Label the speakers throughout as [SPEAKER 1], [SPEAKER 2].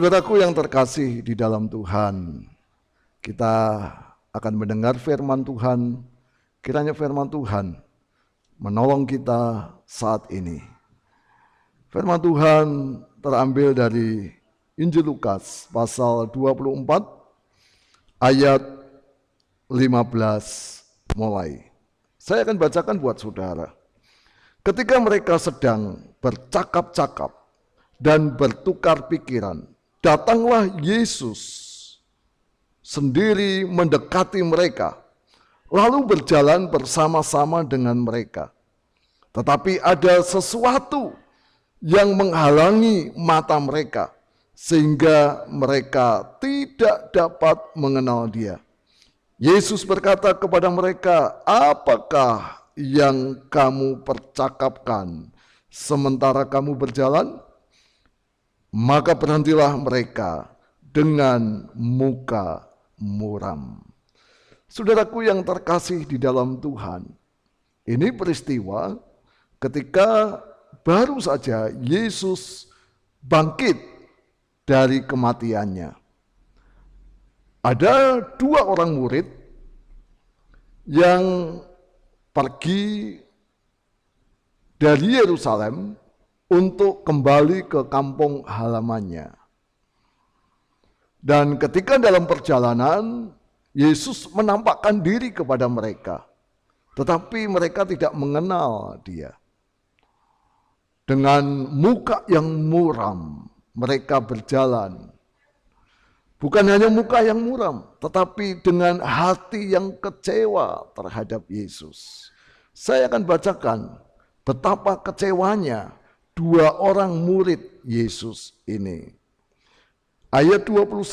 [SPEAKER 1] Saudaraku yang terkasih di dalam Tuhan, kita akan mendengar firman Tuhan. Kiranya firman Tuhan menolong kita saat ini. Firman Tuhan terambil dari Injil Lukas pasal 24 ayat 15 mulai. Saya akan bacakan buat saudara. Ketika mereka sedang bercakap-cakap dan bertukar pikiran, datanglah Yesus sendiri mendekati mereka, lalu berjalan bersama-sama dengan mereka. Tetapi ada sesuatu yang menghalangi mata mereka, sehingga mereka tidak dapat mengenal Dia. Yesus berkata kepada mereka, "Apakah yang kamu percakapkan sementara kamu berjalan?" Maka berhentilah mereka dengan muka muram. Saudaraku yang terkasih di dalam Tuhan, ini peristiwa ketika baru saja Yesus bangkit dari kematiannya. Ada dua orang murid yang pergi dari Yerusalem untuk kembali ke kampung halamannya. Dan ketika dalam perjalanan, Yesus menampakkan diri kepada mereka. Tetapi mereka tidak mengenal Dia. Dengan muka yang muram, mereka berjalan. Bukan hanya muka yang muram, tetapi dengan hati yang kecewa terhadap Yesus. Saya akan bacakan betapa kecewanya dua orang murid Yesus ini. Ayat 21,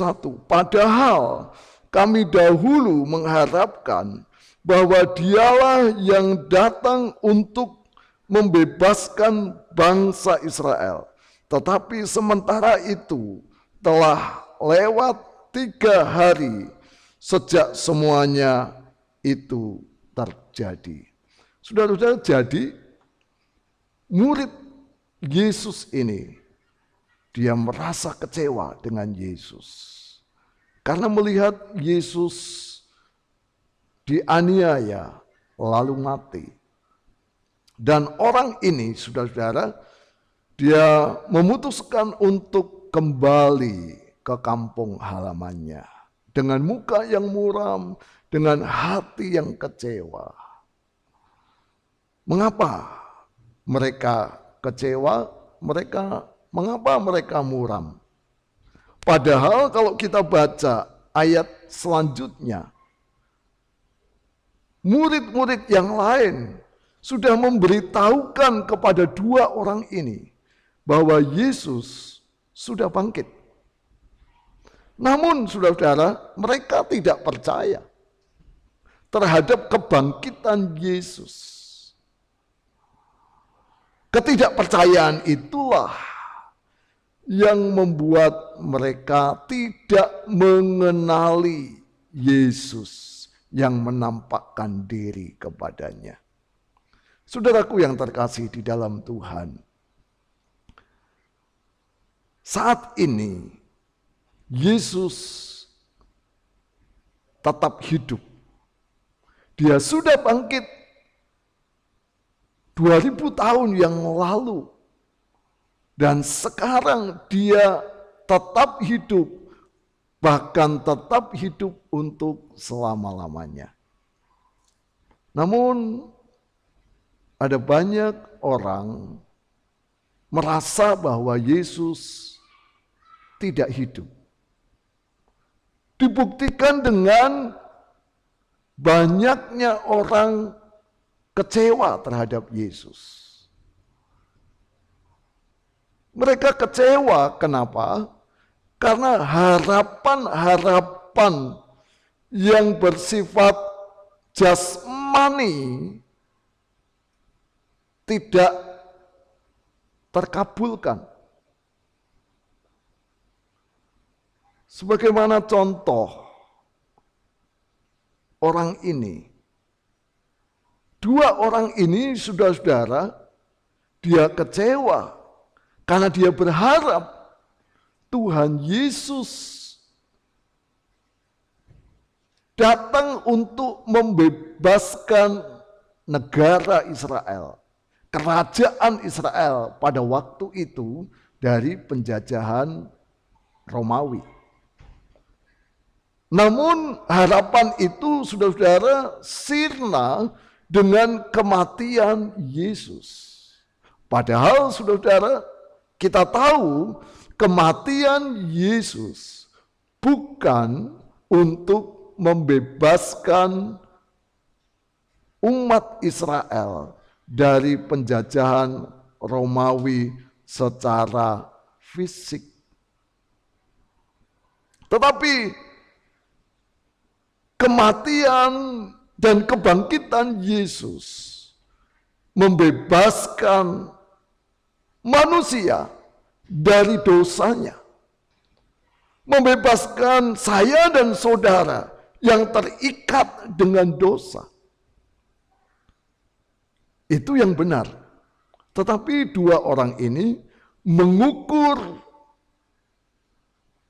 [SPEAKER 1] padahal kami dahulu mengharapkan bahwa Dialah yang datang untuk membebaskan bangsa Israel. Tetapi sementara itu telah lewat 3 hari sejak semuanya itu terjadi. Saudara-saudara, jadi murid Yesus ini, dia merasa kecewa dengan Yesus. Karena melihat Yesus dianiaya lalu mati. Dan orang ini, saudara-saudara, dia memutuskan untuk kembali ke kampung halamannya. Dengan muka yang muram, dengan hati yang kecewa. Mengapa mereka kecewa? Mengapa mereka muram? Padahal kalau kita baca ayat selanjutnya, murid-murid yang lain sudah memberitahukan kepada dua orang ini bahwa Yesus sudah bangkit. Namun saudara-saudara, mereka tidak percaya terhadap kebangkitan Yesus. Ketidakpercayaan itulah yang membuat mereka tidak mengenali Yesus yang menampakkan diri kepadanya. Saudaraku yang terkasih di dalam Tuhan, saat ini Yesus tetap hidup. Dia sudah bangkit 2000 tahun yang lalu. Dan sekarang dia tetap hidup. Bahkan tetap hidup untuk selama-lamanya. Namun ada banyak orang merasa bahwa Yesus tidak hidup. Dibuktikan dengan banyaknya orang kecewa terhadap Yesus. Mereka kecewa, kenapa? Karena harapan-harapan yang bersifat jasmani tidak terkabulkan. Sebagaimana contoh orang ini. Dua orang ini, saudara-saudara, dia kecewa karena dia berharap Tuhan Yesus datang untuk membebaskan negara Israel, kerajaan Israel pada waktu itu dari penjajahan Romawi. Namun harapan itu, saudara-saudara, sirna dengan kematian Yesus. Padahal, saudara-saudara, kita tahu kematian Yesus bukan untuk membebaskan umat Israel dari penjajahan Romawi secara fisik. Tetapi kematian dan kebangkitan Yesus membebaskan manusia dari dosanya. Membebaskan saya dan saudara yang terikat dengan dosa. Itu yang benar. Tetapi dua orang ini mengukur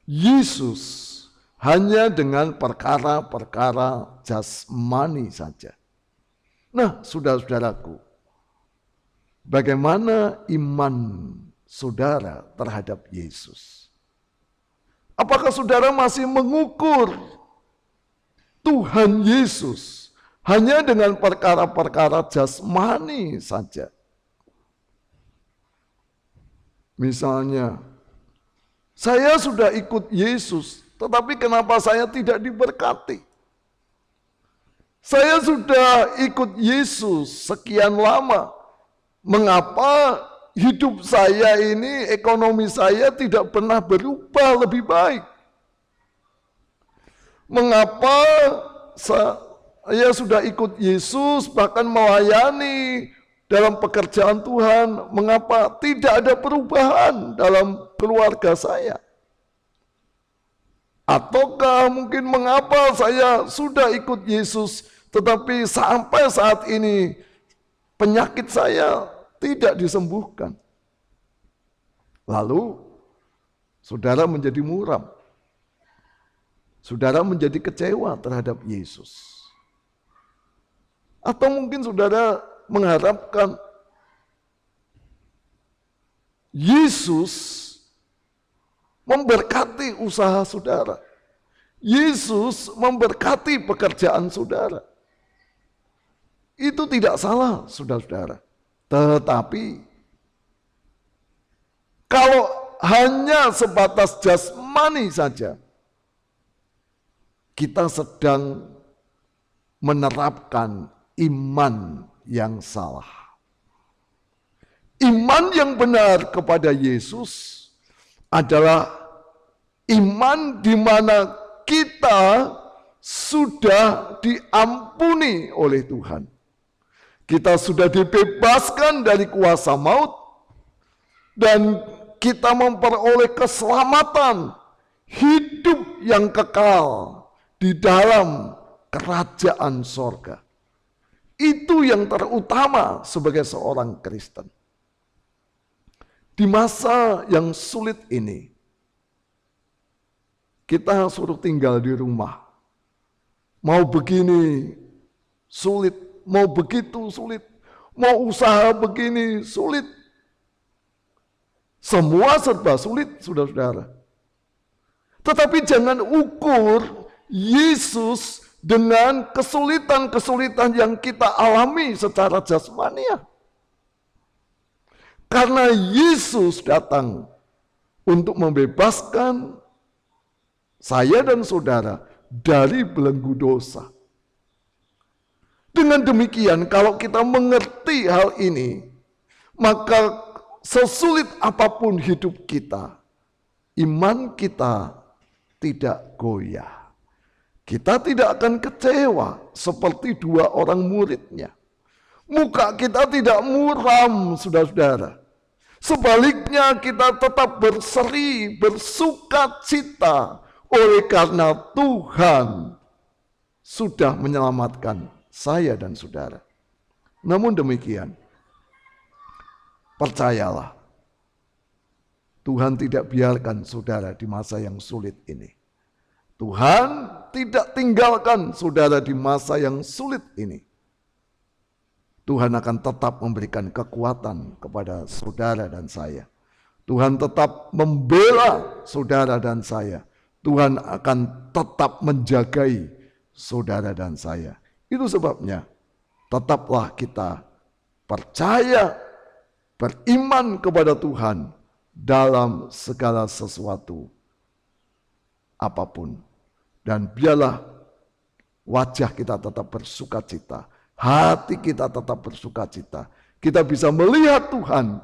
[SPEAKER 1] Yesus hanya dengan perkara-perkara jasmani saja. Nah, saudara-saudaraku, bagaimana iman saudara terhadap Yesus? Apakah saudara masih mengukur Tuhan Yesus hanya dengan perkara-perkara jasmani saja? Misalnya, saya sudah ikut Yesus, tetapi kenapa saya tidak diberkati? Saya sudah ikut Yesus sekian lama, mengapa hidup saya ini, ekonomi saya tidak pernah berubah lebih baik? Mengapa saya sudah ikut Yesus, bahkan melayani dalam pekerjaan Tuhan, mengapa tidak ada perubahan dalam keluarga saya? Ataukah mungkin mengapa saya sudah ikut Yesus, tetapi sampai saat ini penyakit saya tidak disembuhkan? Lalu saudara menjadi muram. Saudara menjadi kecewa terhadap Yesus. Atau mungkin saudara mengharapkan Yesus memberkati usaha saudara. Yesus memberkati pekerjaan saudara. Itu tidak salah, saudara-saudara. Tetapi kalau hanya sebatas jasmani saja, kita sedang menerapkan iman yang salah. Iman yang benar kepada Yesus adalah iman di mana kita sudah diampuni oleh Tuhan. Kita sudah dibebaskan dari kuasa maut dan kita memperoleh keselamatan hidup yang kekal di dalam kerajaan sorga. Itu yang terutama sebagai seorang Kristen. Di masa yang sulit ini, kita suruh tinggal di rumah. Mau begini sulit, mau begitu sulit, mau usaha begini sulit. Semua serba sulit, saudara-saudara. Tetapi jangan ukur Yesus dengan kesulitan-kesulitan yang kita alami secara jasmania. Karena Yesus datang untuk membebaskan saya dan saudara dari belenggu dosa. Dengan demikian, kalau kita mengerti hal ini, maka sesulit apapun hidup kita, iman kita tidak goyah. Kita tidak akan kecewa seperti dua orang muridnya. Muka kita tidak muram, saudara-saudara. Sebaliknya kita tetap berseri, bersukacita oleh karena Tuhan sudah menyelamatkan saya dan saudara. Namun demikian, percayalah, Tuhan tidak biarkan saudara di masa yang sulit ini. Tuhan tidak tinggalkan saudara di masa yang sulit ini. Tuhan akan tetap memberikan kekuatan kepada saudara dan saya. Tuhan tetap membela saudara dan saya. Tuhan akan tetap menjagai saudara dan saya. Itu sebabnya tetaplah kita percaya, beriman kepada Tuhan dalam segala sesuatu apapun. Dan biarlah wajah kita tetap bersukacita, hati kita tetap bersukacita. Kita bisa melihat Tuhan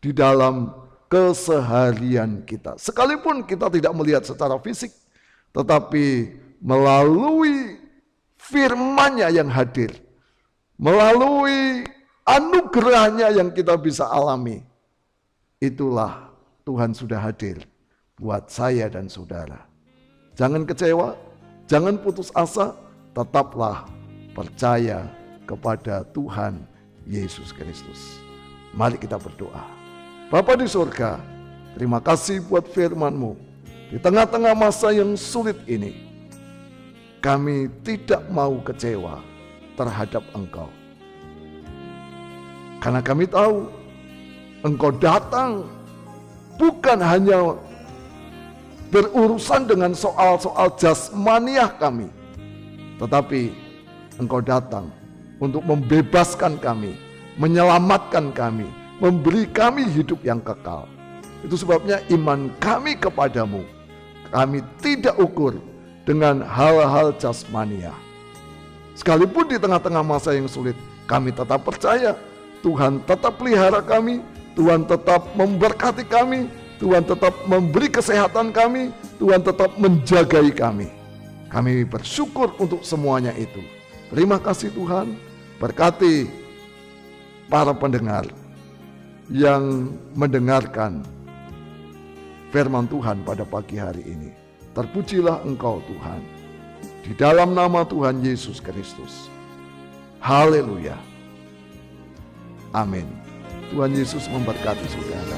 [SPEAKER 1] di dalam keseharian kita. Sekalipun kita tidak melihat secara fisik, tetapi melalui firman-Nya yang hadir, melalui anugerah-Nya yang kita bisa alami, itulah Tuhan sudah hadir buat saya dan saudara. Jangan kecewa, jangan putus asa, tetaplah percaya kepada Tuhan Yesus Kristus. Mari kita berdoa. Bapa di surga, terima kasih buat firman-Mu. Di tengah-tengah masa yang sulit ini, kami tidak mau kecewa terhadap Engkau. Karena kami tahu Engkau datang bukan hanya berurusan dengan soal-soal jasmaniah kami, tetapi Engkau datang untuk membebaskan kami, menyelamatkan kami, memberi kami hidup yang kekal. Itu sebabnya iman kami kepadamu, kami tidak ukur dengan hal-hal jasmaniah. Sekalipun di tengah-tengah masa yang sulit, kami tetap percaya Tuhan tetap pelihara kami, Tuhan tetap memberkati kami, Tuhan tetap memberi kesehatan kami, Tuhan tetap menjagai kami. Kami bersyukur untuk semuanya itu. Terima kasih Tuhan, berkati para pendengar yang mendengarkan firman Tuhan pada pagi hari ini. Terpujilah Engkau Tuhan, di dalam nama Tuhan Yesus Kristus. Haleluya. Amin. Tuhan Yesus memberkati saudara.